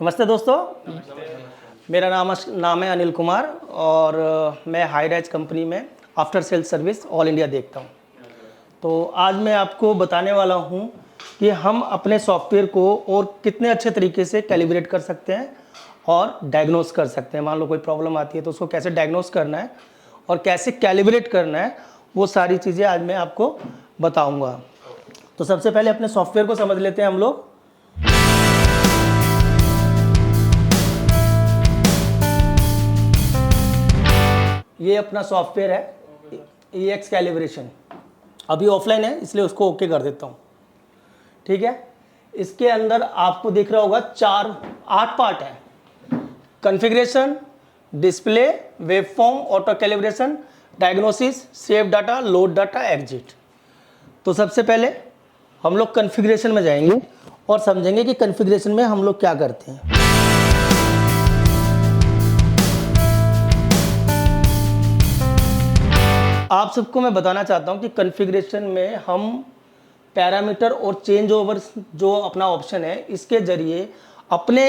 नमस्ते दोस्तों, मेरा नाम है अनिल कुमार और मैं हाई राइज कंपनी में after sales service all India देखता हूँ। तो आज मैं आपको बताने वाला हूँ कि हम अपने सॉफ्टवेयर को और कितने अच्छे तरीके से कैलिब्रेट कर सकते हैं और डायग्नोस कर सकते हैं। मान लो कोई प्रॉब्लम आती है तो उसको कैसे डायग्नोस करना है और कैसे कैलिब्रेट करना है, वो सारी चीज़ें आज मैं आपको बताऊँगा। तो सबसे पहले अपने सॉफ्टवेयर को समझ लेते हैं हम लोग। ये अपना सॉफ्टवेयर है EX कैलिब्रेशन। अभी ऑफलाइन है इसलिए उसको ओके कर देता हूँ, ठीक है। इसके अंदर आपको दिख रहा होगा 8 पार्ट है। Configuration, display, waveform, auto calibration, diagnosis, save data, load data, exit. तो सबसे पहले हम लोग कॉन्फ़िगरेशन में जाएंगे और समझेंगे कि कॉन्फ़िगरेशन में हम लोग क्या करते हैं। आप सबको मैं बताना चाहता हूं कि कॉन्फ़िगरेशन में हम पैरामीटर और चेंज ओवर जो अपना ऑप्शन है, इसके जरिए अपने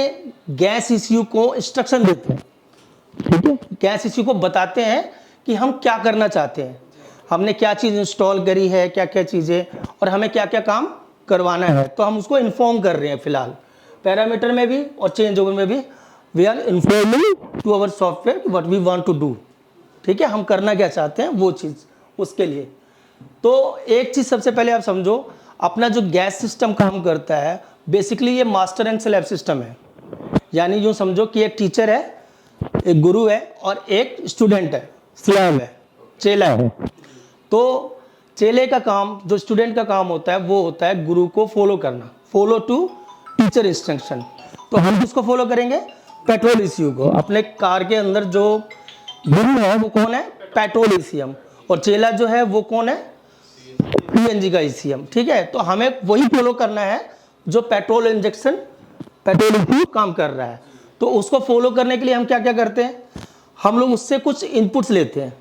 गैस ECU को इंस्ट्रक्शन देते हैं, ठीक है। गैस ECU को बताते हैं कि हम क्या करना चाहते हैं, हमने क्या चीज़ इंस्टॉल करी है, क्या क्या चीज़ें, और हमें क्या क्या काम करवाना है। तो हम उसको इन्फॉर्म कर रहे हैं फिलहाल, पैरामीटर में भी और चेंज ओवर में भी। We are informing to our software what we want to do, ठीक है। हम करना क्या चाहते हैं वो चीज़ उसके लिए। तो एक चीज़ सबसे पहले आप समझो, अपना जो गैस सिस्टम काम करता है बेसिकली ये मास्टर एंड स्लेव सिस्टम है। यानी यूँ समझो कि एक टीचर है, एक गुरु है और एक स्टूडेंट है, स्लेव है, चेला है। तो चेले का काम, जो स्टूडेंट का काम होता है वो होता है गुरु को फॉलो करना, फॉलो टू टीचर इंस्ट्रक्शन। तो हम किसको फॉलो करेंगे? पेट्रोल ECU को। अपने कार के अंदर जो गुरु है वो कौन है? Petrol ECM। और चेला जो है वो कौन है? PNG का ECM, ठीक है। तो हमें वही फॉलो करना है जो पेट्रोल इंजेक्शन, पेट्रोल ECU काम कर रहा है। तो उसको फॉलो करने के लिए हम क्या क्या करते हैं? हम लोग उससे कुछ इनपुट्स लेते हैं,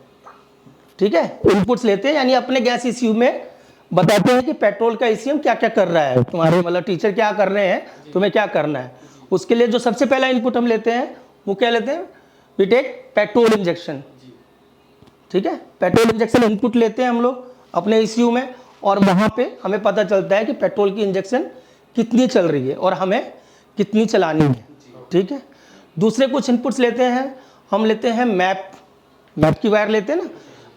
ठीक है। इनपुट्स लेते हैं यानी अपने गैस ECU में बताते हैं कि पेट्रोल का ECM क्या क्या कर रहा है, तुम्हारे मतलब टीचर क्या कर रहे हैं, तुम्हें क्या करना है। उसके लिए जो सबसे पहला इनपुट हम लेते हैं वो क्या लेते हैं? वी टेक पेट्रोल इंजेक्शन, ठीक है। पेट्रोल इंजेक्शन इनपुट लेते हैं हम लोग अपने ECU में, और वहाँ पे हमें पता चलता है कि पेट्रोल की इंजेक्शन कितनी चल रही है और हमें कितनी चलानी है, ठीक है। दूसरे कुछ इनपुट्स लेते हैं, हम लेते हैं मैप की वायर लेते हैं ना,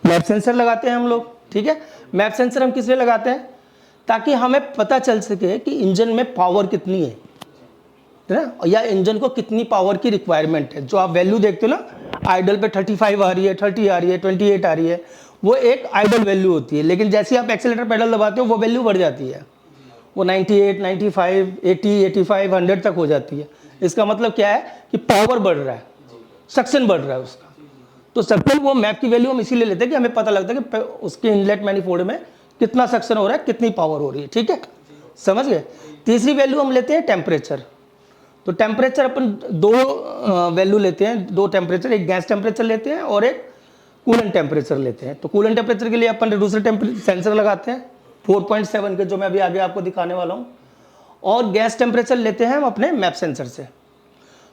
मैप सेंसर लगाते हैं हम लोग, ठीक है। मैप सेंसर हम किस लिए लगाते हैं? ताकि हमें पता चल सके कि इंजन में पावर कितनी है ना, या इंजन को कितनी पावर की रिक्वायरमेंट है। जो आप वैल्यू देखते हो ना, आइडल पे 35 आ रही है, 30 आ रही है, 28 आ रही है, वो एक आइडल वैल्यू होती है। लेकिन जैसे आप एक्सेलेटर पेडल दबाते हो वो वैल्यू बढ़ जाती है, वो 98, 95, 80, 85, 100 तक हो जाती है। इसका मतलब क्या है कि पावर बढ़ रहा है, सक्शन बढ़ रहा है उसका। तो सक्शन, वो मैप की वैल्यू हम इसीलिए लेते हैं कि हमें पता लगता है कि उसके इनलेट मैनिफोल्ड में कितना सक्शन हो रहा है, कितनी पावर हो रही है, ठीक है, समझ गए। तीसरी वैल्यू हम लेते हैं टेम्परेचर। तो टेम्परेचर अपन दो वैल्यू लेते हैं, दो टेम्परेचर, एक गैस टेम्परेचर लेते हैं और एक कूलेंट टेम्परेचर लेते हैं। तो कूलेंट टेम्परेचर के लिए अपन रिड्यूसर टेम्परेचर सेंसर लगाते हैं 4.7 के, जो मैं अभी आगे आपको दिखाने वाला हूँ। और गैस टेम्परेचर लेते हैं हम अपने मैप सेंसर से।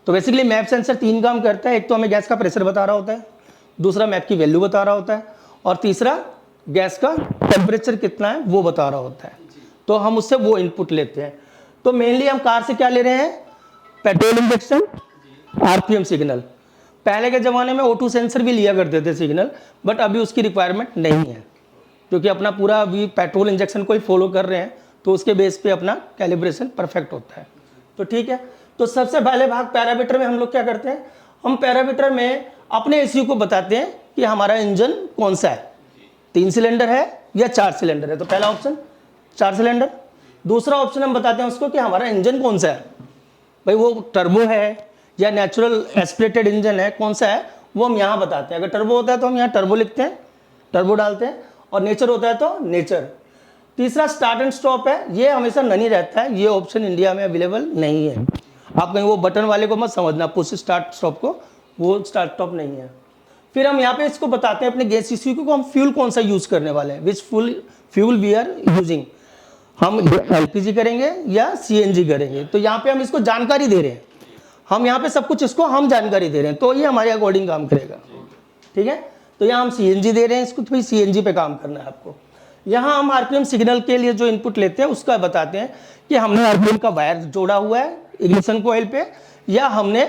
तो बेसिकली मैप सेंसर 3 काम करता है। एक तो हमें गैस का प्रेशर बता रहा होता है, दूसरा मैप की वैल्यू बता रहा होता है, और तीसरा गैस का टेम्परेचर कितना है वो बता रहा होता है। तो हम उससे वो इनपुट लेते हैं। तो मेनली हम कार से क्या ले रहे हैं? Petrol injection, RPM signal. पहले के ज़माने में O2 सेंसर भी लिया करते थे सिग्नल, बट अभी उसकी रिक्वायरमेंट नहीं है, क्योंकि अपना पूरा अभी पेट्रोल इंजेक्शन को ही फॉलो कर रहे हैं। तो उसके बेस पे अपना कैलिब्रेशन परफेक्ट होता है। तो ठीक है, तो सबसे पहले भाग पैरामीटर में हम लोग क्या करते हैं? हम पैरामीटर में अपने ECU को बताते हैं कि हमारा इंजन कौन सा है, 3 सिलेंडर है या 4 सिलेंडर है। तो पहला ऑप्शन 4 सिलेंडर। दूसरा ऑप्शन हम बताते हैं उसको कि हमारा इंजन कौन सा है, भाई वो टर्बो है या नेचुरल एस्पिरेटेड इंजन है, कौन सा है वो हम यहाँ बताते हैं। अगर टर्बो होता है तो हम यहाँ टर्बो लिखते हैं, टर्बो डालते हैं, और नेचर होता है तो नेचर। तीसरा स्टार्ट एंड स्टॉप है, ये हमेशा नन ही रहता है, ये ऑप्शन इंडिया में अवेलेबल नहीं है। आप कहीं वो बटन वाले को मत समझना, पुश स्टार्ट स्टॉप को, वो स्टार्ट स्टॉप नहीं है। फिर हम यहाँ पे इसको बताते हैं अपने गैस ECU को हम फ्यूल कौन सा यूज़ करने वाले हैं, विच फ्यूल वी आर यूजिंग। हम LPG करेंगे या CNG करेंगे। तो यहाँ पे हम इसको जानकारी दे रहे हैं। हम यहाँ पे सब कुछ इसको हम जानकारी दे रहे हैं, तो ये हमारे अकॉर्डिंग काम करेगा। ठीक है, तो यहाँ हम CNG दे रहे हैं इसको, तो भाई CNG पे काम करना है आपको। यहाँ हम RPM सिग्नल के लिए जो इनपुट लेते हैं उसका बताते हैं कि हमने RPM का वायर जोड़ा हुआ है इग्निशन कॉइल पे, या हमने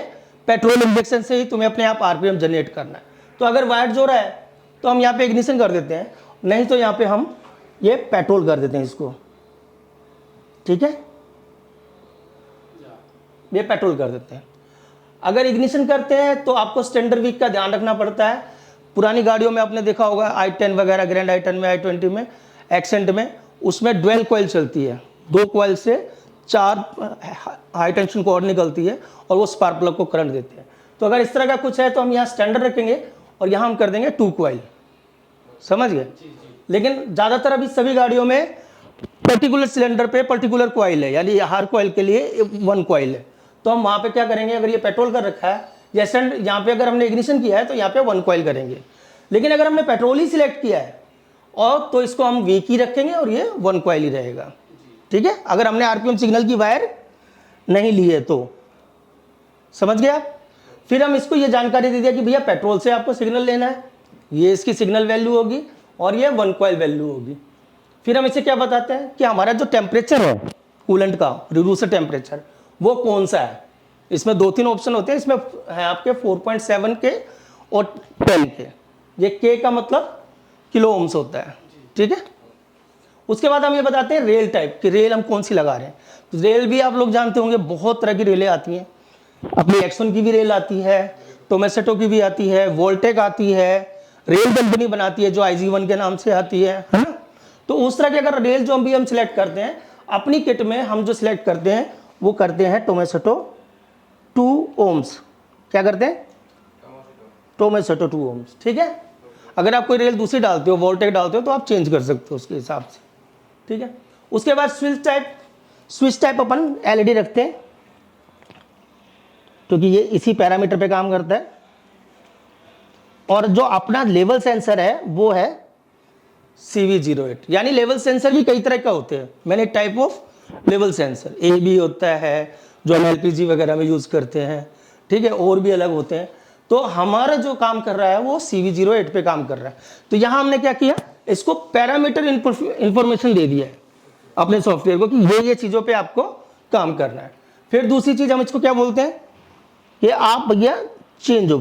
पेट्रोल इंजेक्शन से ही तुम्हें अपने आप RPM जनरेट करना है। तो अगर वायर जोड़ा है तो हम यहाँ पे इग्निशन कर देते हैं, नहीं तो यहाँ पे हम ये पेट्रोल कर देते हैं इसको। ठीक है, ये पेट्रोल कर देते हैं। अगर इग्निशन करते हैं तो आपको स्टैंडर्ड वीक का ध्यान रखना पड़ता है। पुरानी गाड़ियों में आपने देखा होगा i10 वगैरह, ग्रैंड i10 में, i20 में, एक्सेंट में, उसमें डुअल कॉइल चलती है, 2 कॉइल से 4 हाई टेंशन कॉर्ड निकलती है और वो स्पार्क प्लग को करंट देते हैं। तो अगर इस तरह का कुछ है तो हम यहाँ स्टैंडर्ड रखेंगे और यहाँ हम कर देंगे 2 कॉइल। समझ गए? लेकिन ज़्यादातर अभी सभी गाड़ियों में पर्टिकुलर सिलेंडर पे पर्टिकुलर कॉइल है, यानी हर कॉइल के लिए 1 कॉइल है। तो हम वहाँ पे क्या करेंगे, अगर ये पेट्रोल कर रखा है या यहाँ पे अगर हमने इग्निशन किया है तो यहाँ पे 1 कॉइल करेंगे। लेकिन अगर हमने पेट्रोल ही सिलेक्ट किया है और तो इसको हम वीक ही रखेंगे और ये 1 कॉइल ही रहेगा। ठीक है, अगर हमने RPM सिग्नल की वायर नहीं ली है तो। समझ गए आप? फिर हम इसको ये जानकारी दे दिया कि भैया पेट्रोल से आपको सिग्नल लेना है, ये इसकी सिग्नल वैल्यू होगी और ये 1 कॉइल वैल्यू होगी। फिर हम इसे क्या बताते हैं कि हमारा जो टेम्परेचर है कूलेंट का, रिड्यूसर टेम्परेचर, वो कौन सा है। इसमें 2-3 ऑप्शन होते हैं, इसमें है आपके 4.7 के और 10 के। ये के का मतलब किलो ओम्स होता है। ठीक है, उसके बाद हम ये बताते हैं रेल टाइप कि रेल हम कौन सी लगा रहे हैं। तो रेल भी आप लोग जानते होंगे, बहुत तरह की रेलें आती हैं। अपनी एक्सन की भी रेल आती है, टोमेसेटो की भी आती है, वोल्टेक आती है, रेल कंपनी बनाती है जो IG1 के नाम से आती है ना। तो उस तरह की अगर रेल जो हम सिलेक्ट करते हैं अपनी किट में, हम जो सिलेक्ट करते हैं वो करते हैं टोमेसेटो 2 ओम्स। क्या करते हैं? टोमेसेटो 2 ओम्स। ठीक है, अगर आप कोई रेल दूसरी डालते हो, वोल्टेक डालते हो, तो आप चेंज कर सकते हो उसके हिसाब से। ठीक है, उसके बाद स्विच टाइप अपन LED रखते हैं क्योंकि ये इसी पैरामीटर पे काम करता है। और जो अपना लेवल सेंसर है वो है CV08। यानी लेवल सेंसर भी कई तरह का होते हैं, मैंने type of level sensor AB होता है जो हम LPG वगैरह में यूज करते हैं। ठीक है, और भी अलग होते हैं। तो हमारा जो काम कर रहा है वो CV08 पे काम कर रहा है। तो यहां हमने क्या किया, इसको पैरामीटर इंफॉर्मेशन दे दिया है अपने सॉफ्टवेयर को कि ये चीजों पे आपको काम करना है। फिर दूसरी चीज हम इसको क्या बोलते हैं कि आप भैया चेंज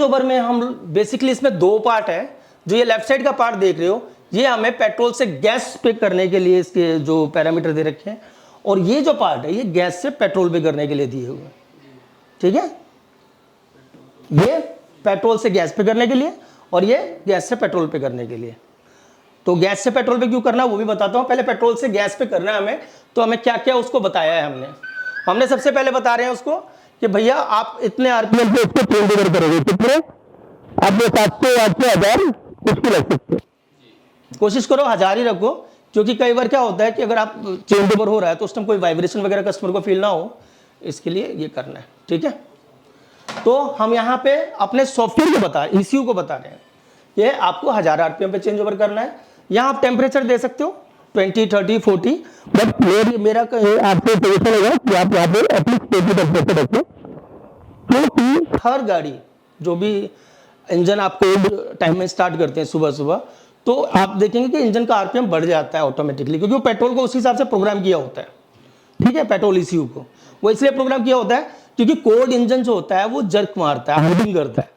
ओवर में हम बेसिकली इसमें 2 पार्ट है। जो ये लेफ्ट साइड का पार्ट देख रहे हो ये हमें पेट्रोल से गैस पे करने के लिए इसके जो पैरामीटर दे रखे हैं, और ये जो पार्ट है ये गैस से पेट्रोल पे करने के लिए दिए हुए हैं। ठीक है, ये पेट्रोल से गैस पे करने के लिए और ये गैस से पेट्रोल पे करने के लिए। तो गैस से पेट्रोल पे क्यों करना वो भी बताता हूं। पहले पेट्रोल से गैस पे करना है हमें, तो हमें क्या क्या उसको बताया है हमने सबसे पहले बता रहे हैं उसको कि भैया आप इतने RPM पे इसको चेंज ओवर करोगे, कितने आप 700 800 1000 कुछ भी रख सकते हो। कोशिश करो 1000 ही रखो, क्योंकि कई बार क्या होता है कि अगर आप चेंज ओवर हो रहा है तो उस टाइम कोई वाइब्रेशन वगैरह कस्टमर को फील ना हो, इसके लिए ये करना है। ठीक है, तो हम यहाँ पे अपने सॉफ्टवेयर को बता ECU को बता रहे हैं ये आपको 1000 RPM पे चेंज ओवर करना है। यहाँ आप टेम्परेचर दे सकते हो 20 30 40, बट मेरा आपसे सजेशन होगा कि आप यहाँ पे एटलीस्ट 20 टेम्परेचर रखें, क्योंकि हर गाड़ी जो भी इंजन आप कोल्ड टाइम में स्टार्ट करते हैं सुबह, तो आप देखेंगे कि इंजन का RPM बढ़ जाता है ऑटोमेटिकली, क्योंकि वो पेट्रोल को उस हिसाब से प्रोग्राम किया होता है। ठीक है, पेट्रोल ECU को वो इसलिए प्रोग्राम किया होता है क्योंकि कोल्ड इंजन जो होता है वो जर्क मारता है, हंटिंग करता है।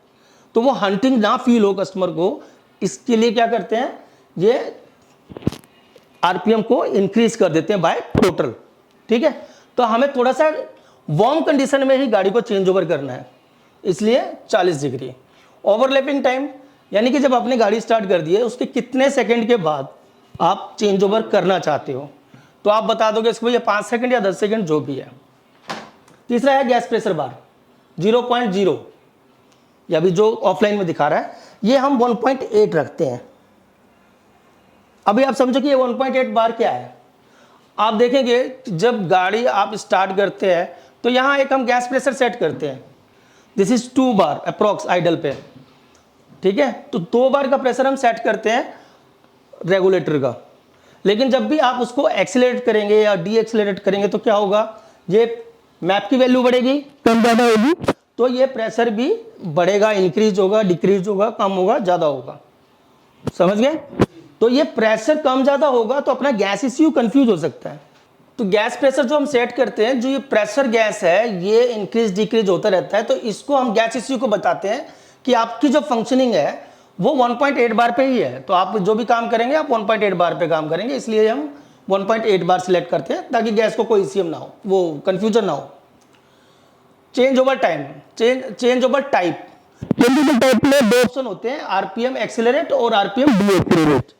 तो वो हंटिंग ना फील हो कस्टमर को, इसके लिए क्या करते हैं, ये RPM को इंक्रीज कर देते हैं बाय थ्रोटल। ठीक है, तो हमें थोड़ा सा वार्म कंडीशन में ही गाड़ी को चेंज ओवर करना है, इसलिए 40 डिग्री। ओवरलैपिंग टाइम यानी कि जब आपने गाड़ी स्टार्ट कर दी है उसके कितने सेकंड के बाद आप चेंज ओवर करना चाहते हो, तो आप बता दोगे इसको ये 5 सेकंड या 10 सेकंड जो भी है। तीसरा है गैस प्रेशर बार 0.0, या अभी जो ऑफलाइन में दिखा रहा है ये हम 1.8 रखते हैं। अभी आप समझो कि ये 1.8 बार क्या है। आप देखेंगे जब गाड़ी आप स्टार्ट करते हैं तो यहाँ एक हम गैस प्रेशर सेट करते हैं, this is 2 bar approx idle पे। ठीक है, तो 2 बार का प्रेशर हम सेट करते हैं रेगुलेटर का। लेकिन जब भी आप उसको एक्सीलरेट करेंगे या डी एक्सीलरेट करेंगे तो क्या होगा, ये मैप की वैल्यू बढ़ेगी, कम ज़्यादा होगी, तो ये प्रेशर भी बढ़ेगा, इंक्रीज होगा, डिक्रीज होगा, कम होगा, ज़्यादा होगा। समझ गए? तो ये प्रेशर कम ज़्यादा होगा तो अपना गैस ECU कंफ्यूज हो सकता है। तो गैस प्रेशर जो हम सेट करते हैं, जो ये प्रेशर गैस है, ये इंक्रीज डिक्रीज होता रहता है, तो इसको हम गैस ECU को बताते हैं कि आपकी जो फंक्शनिंग है वो 1.8 बार पे ही है। तो आप जो भी काम करेंगे आप 1.8 बार पे काम करेंगे, इसलिए हम 1.8 बार सिलेक्ट करते हैं ताकि गैस को कोई ECM ना हो, वो कंफ्यूजन ना हो। Change over time, change over type. Change over type में दो ऑप्शन होते हैं, RPM एक्सेलरेट और RPM डीएक्सेलरेट।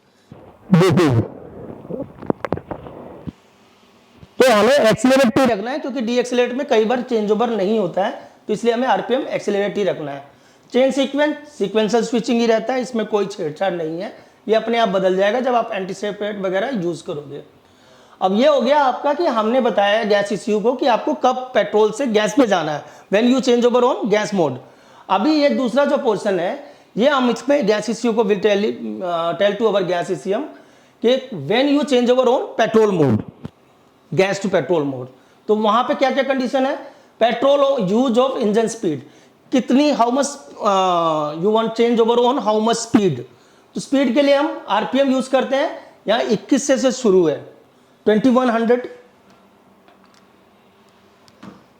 तो हमें एक्सेलरेट ही रखना है क्योंकि डीएक्सेलरेट में कई बार चेंज ओवर नहीं होता है, तो इसलिए हमें RPM एक्सेलरेट ही रखना है। चेन सीक्वेंस, सीक्वेंशियल स्विचिंग ही रहता है, इसमें कोई छेड़छाड़ नहीं है, ये अपने आप बदल जाएगा जब आप एंटीसिपेट वगैरह यूज करोगे। अब ये हो गया आपका कि हमने बताया गैस ECU को कि आपको कब पेट्रोल से गैस पे जाना है, when you change over on gas mode. अभी ये दूसरा जो पोर्शन है, ये हम इसमें गैस ECU को will tell to our gas ECM कि when you change over on petrol mode, gas to petrol mode, तो वहां पे क्या क्या कंडीशन है, petrol use of engine speed, कितनी, how much you want change over on how much speed. तो speed के लिए हम RPM यूज करते हैं, यहाँ 21 से शुरू है, 2100,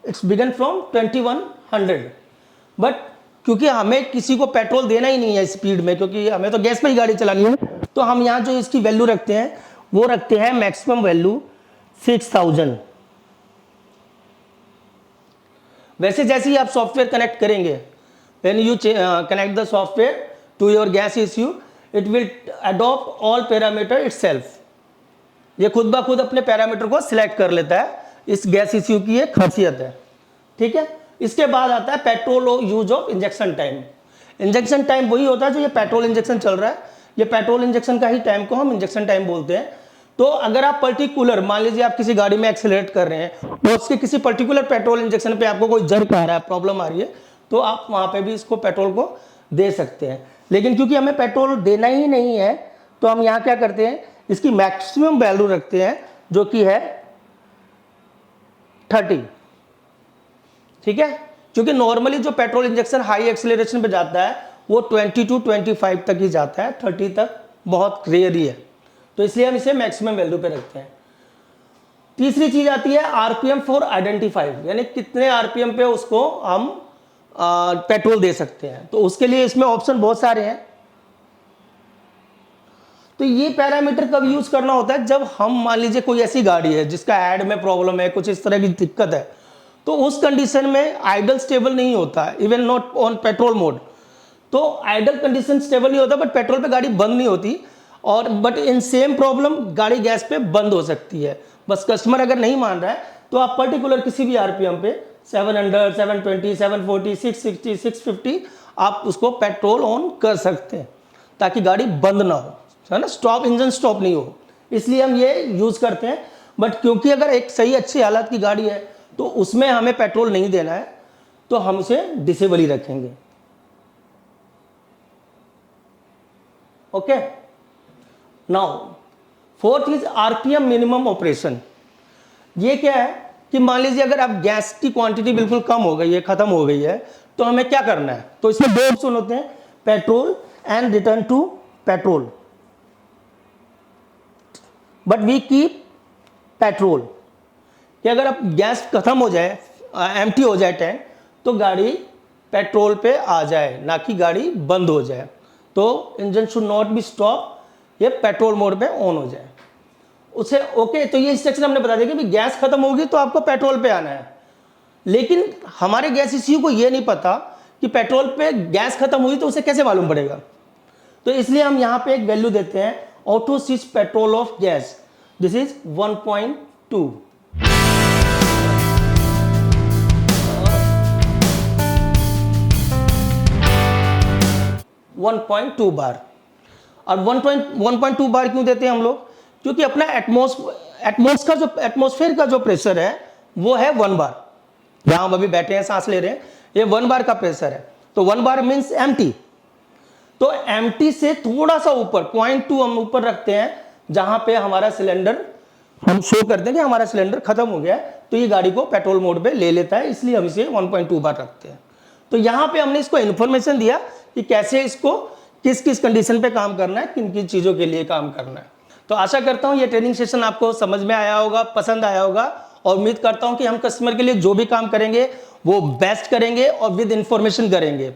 इट्स बिगन फ्रॉम 2100। बट क्योंकि हमें किसी को पेट्रोल देना ही नहीं है स्पीड में, क्योंकि हमें तो गैस पे ही गाड़ी चलानी है, तो हम यहाँ जो इसकी वैल्यू रखते हैं वो रखते हैं मैक्सिमम वैल्यू 6000। वैसे जैसे ही आप सॉफ्टवेयर कनेक्ट करेंगे, when you connect the software to your gas ECU, it will adopt all parameter itself. ये खुद ब खुद अपने पैरामीटर को सिलेक्ट कर लेता है, इस गैस ECU की ये खासियत है। ठीक है, इसके बाद आता है petrol use of injection time. Injection time वही होता है जो ये पेट्रोल इंजेक्शन चल रहा है, ये पेट्रोल इंजेक्शन का ही टाइम को हम इंजेक्शन टाइम बोलते हैं। तो अगर आप पर्टिकुलर, मान लीजिए आप किसी गाड़ी में एक्सेलरेट कर रहे हैं और उसके किसी पर्टिकुलर पेट्रोल इंजेक्शन पे आपको कोई जर्क आ रहा है, प्रॉब्लम आ रही है, तो आप वहां पे भी इसको पेट्रोल को दे सकते हैं। लेकिन क्योंकि हमें पेट्रोल देना ही नहीं है, तो हम यहाँ क्या करते हैं, इसकी मैक्सिमम वैल्यू रखते हैं जो कि है 30। ठीक है, क्योंकि नॉर्मली जो पेट्रोल इंजेक्शन हाई एक्सेलरेशन पे जाता है वो 20 to 25 तक ही जाता है, 30 तक बहुत रेयर ही है, तो इसलिए हम इसे मैक्सिमम वैल्यू पे रखते हैं। तीसरी चीज आती है RPM फॉर आइडेंटिफाइड, यानी कितने RPM पे उसको हम पेट्रोल दे सकते हैं। तो उसके लिए इसमें ऑप्शन बहुत सारे हैं। तो ये पैरामीटर कब यूज करना होता है, जब हम मान लीजिए कोई ऐसी गाड़ी है जिसका ऐड में प्रॉब्लम है, कुछ इस तरह की दिक्कत है, तो उस कंडीशन में आइडल स्टेबल नहीं होता है, even not on petrol mode. तो आइडल कंडीशन स्टेबल नहीं होता, बट पेट्रोल पे गाड़ी बंद नहीं होती, और बट इन सेम प्रॉब्लम गाड़ी गैस पे बंद हो सकती है। बस कस्टमर अगर नहीं मान रहा है तो आप पर्टिकुलर किसी भी RPM पे 700, 720, 740, 660, 650 आप उसको पेट्रोल ऑन कर सकते हैं ताकि गाड़ी बंद ना हो, है ना, स्टॉप, इंजन स्टॉप नहीं हो, इसलिए हम ये यूज करते हैं। बट क्योंकि अगर एक सही अच्छी हालत की गाड़ी है तो उसमें हमें पेट्रोल नहीं देना है, तो हम उसे डिसेबल ही रखेंगे। Okay, now fourth is RPM minimum operation. ये क्या है कि मान लीजिए अगर आप गैस की क्वांटिटी बिल्कुल कम हो गई है, खत्म हो गई है, तो हमें क्या करना है, तो इसमें दो ऑप्शन होते हैं, petrol and return to petrol. But we keep petrol कि अगर अब गैस खत्म हो जाए, एम्प्टी हो जाए टैंक, तो गाड़ी पेट्रोल पे आ जाए, ना कि गाड़ी बंद हो जाए। तो engine should not be stop, ये पेट्रोल मोड पे ऑन हो जाए उसे। ओके, तो ये इंस्ट्रक्शन हमने बता दिया कि गैस खत्म होगी तो आपको पेट्रोल पे आना है। लेकिन हमारे गैस ECU को ये नहीं पता कि पेट्रोल पे गैस खत्म हुई तो उसे कैसे मालूम पड़ेगा, तो इसलिए हम यहाँ पे एक वैल्यू देते हैं, auto switch petrol of gas, this is 1.2। 1.2 बार। और 1.2 बार क्यों देते हैं हम लोग, क्योंकि अपना एटमॉस्फेयर का जो प्रेशर है वो है 1 बार। जहां हम अभी बैठे हैं, सांस ले रहे हैं, ये 1 बार का प्रेशर है, तो 1 बार मीन्स एम्प्टी। तो एम्प्टी से थोड़ा सा ऊपर 0.2 हम ऊपर रखते हैं, जहां पे हमारा सिलेंडर हम शो करते हैं कि हमारा सिलेंडर खत्म हो गया है, तो ये गाड़ी को पेट्रोल मोड पे ले लेता है, इसलिए हम इसे 1.2 बार रखते हैं। तो यहाँ पे हमने इसको इन्फॉर्मेशन दिया कि कैसे इसको किस किस कंडीशन पे काम करना है, किन किन चीज़ों के लिए काम करना है। तो आशा करता हूँ ये ट्रेनिंग सेशन आपको समझ में आया होगा, पसंद आया होगा, और उम्मीद करता हूँ कि हम कस्टमर के लिए जो भी काम करेंगे वो बेस्ट करेंगे और विद इंफॉर्मेशन करेंगे।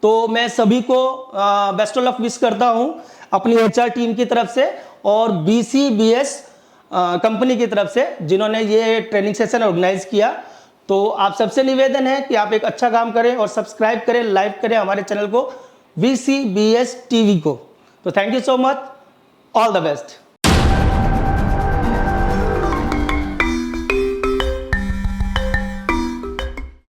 तो मैं सभी को बेस्ट ऑफ लक विश करता हूँ अपनी HR टीम की तरफ से और BCBS कंपनी की तरफ से, जिन्होंने ये ट्रेनिंग सेशन ऑर्गेनाइज किया। तो आप सबसे निवेदन है कि आप एक अच्छा काम करें और सब्सक्राइब करें, लाइक करें हमारे चैनल को, VCBS TV को। तो thank you so much, all the best.